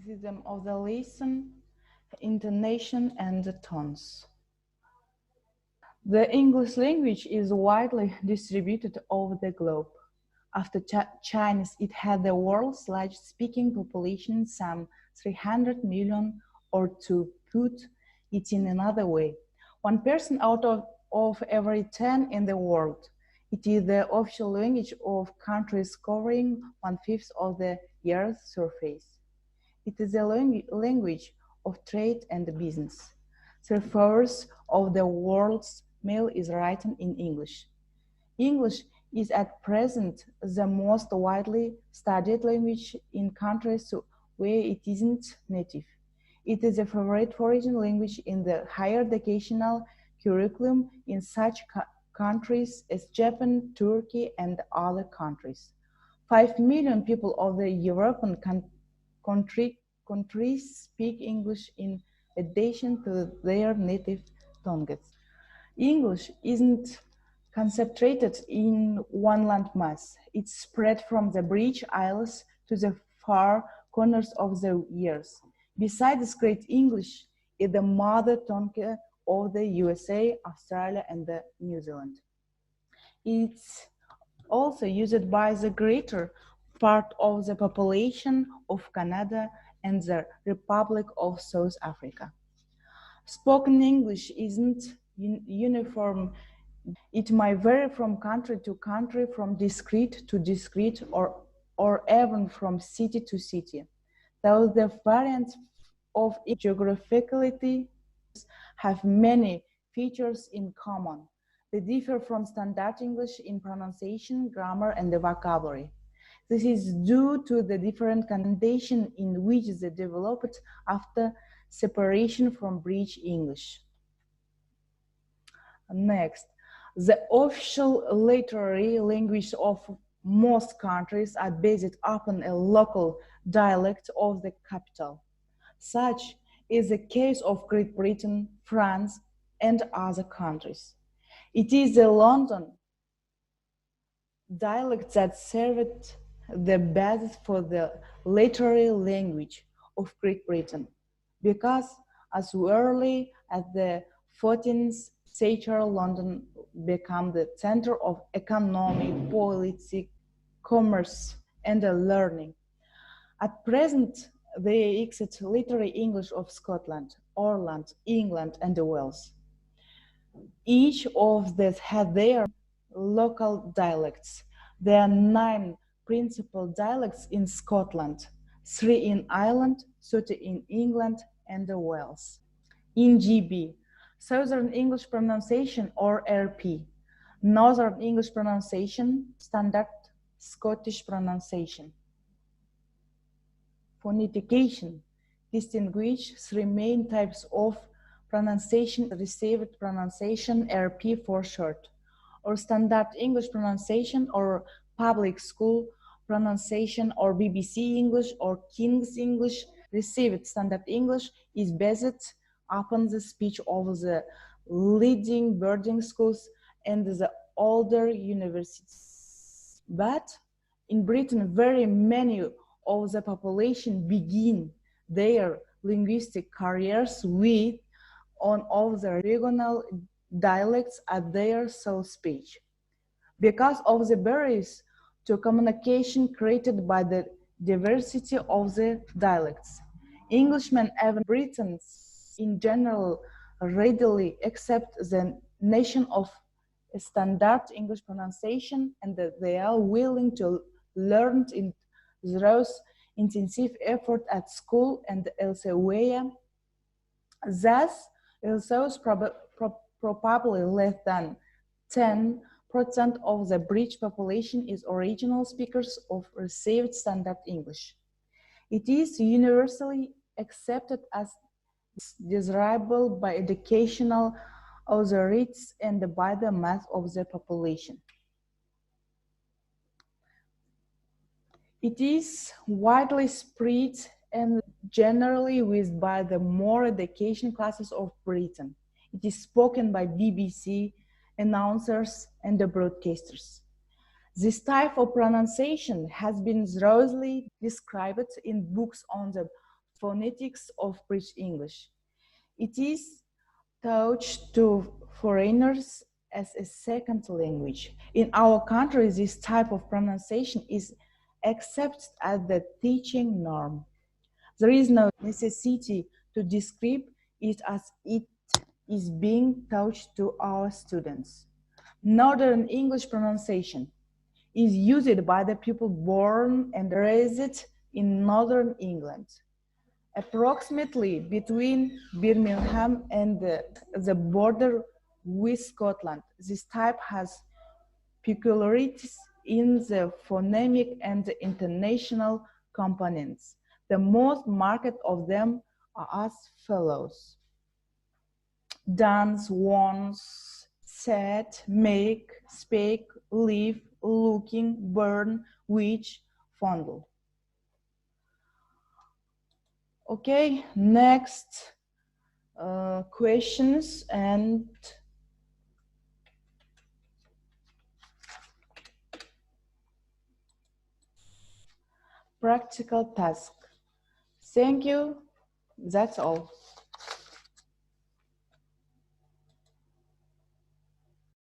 rhythm of the lesson, intonation, and the tones. The English language is widely distributed over the globe. After Chinese, it had the world's largest speaking population, some 300 million, or to put it in another way, one person out of every 10 in the world. It is the official language of countries covering 1/5 of the Earth's surface. It is the language of trade and business. 3/4 of the world's mail is written in English. English is at present the most widely studied language in countries where it isn't native. It is a favorite foreign language in the higher educational curriculum in such countries as Japan, Turkey, and other countries. 5 million people of the European countries speak English in addition to their native tongues. English isn't concentrated in one landmass. It's spread from the British Isles to the far corners of the earth. Besides Great English, is the mother tongue of the USA, Australia, and New Zealand. It's also used by the greater part of the population of Canada and the Republic of South Africa. Spoken English isn't uniform. It might vary from country to country, from district to district, or even from city to city. Though the variants of geographicality have many features in common. They differ from standard English in pronunciation, grammar, and the vocabulary. This is due to the different conditions in which they developed after separation from British English. Next, the official literary language of most countries are based upon a local dialect of the capital. Such is the case of Great Britain, France, and other countries. It is the London dialect that served the basis for the literary language of Great Britain, because as early as the 14th century, London became the center of economy, politics, commerce, and learning. At present, they exist literary English of Scotland, Ireland, England, and Wales. Each of these had their local dialects. There are 9 principal dialects in Scotland, 3 in Ireland, 30 in England, and Wales. In GB, Southern English pronunciation or RP, Northern English pronunciation, Standard Scottish pronunciation. Phonetication distinguishes 3 main types of pronunciation: received pronunciation, RP for short, or Standard English pronunciation, or public school pronunciation, or BBC English, or King's English. Received Standard English is based upon the speech of the leading boarding schools and the older universities. But in Britain, very many of the population begin their linguistic careers with one of the regional dialects as their sole speech. Because of the barriers to communication created by the diversity of the dialects, Englishmen and Britons in general readily accept the notion of standard English pronunciation, and that they are willing to learn in through intensive effort at school and elsewhere. Thus, probably less than 10% of the British population is original speakers of received Standard English. It is universally accepted as desirable by educational authorities and by the mass of the population. It is widely spread and generally used by the more educated classes of Britain. It is spoken by BBC announcers and the broadcasters. This type of pronunciation has been thoroughly described in books on the phonetics of British English. It is taught to foreigners as a second language. In our country, this type of pronunciation is accepted as the teaching norm. There is no necessity to describe it as it is being taught to our students. Northern English pronunciation is used by the people born and raised in Northern England, approximately between Birmingham and the border with Scotland. This type has peculiarities in the phonemic and the international components. The most marked of them are as follows: dance, once, said, make, spake, live, looking, burn, which, fondle. Okay, next questions and practical task. Thank you. That's all.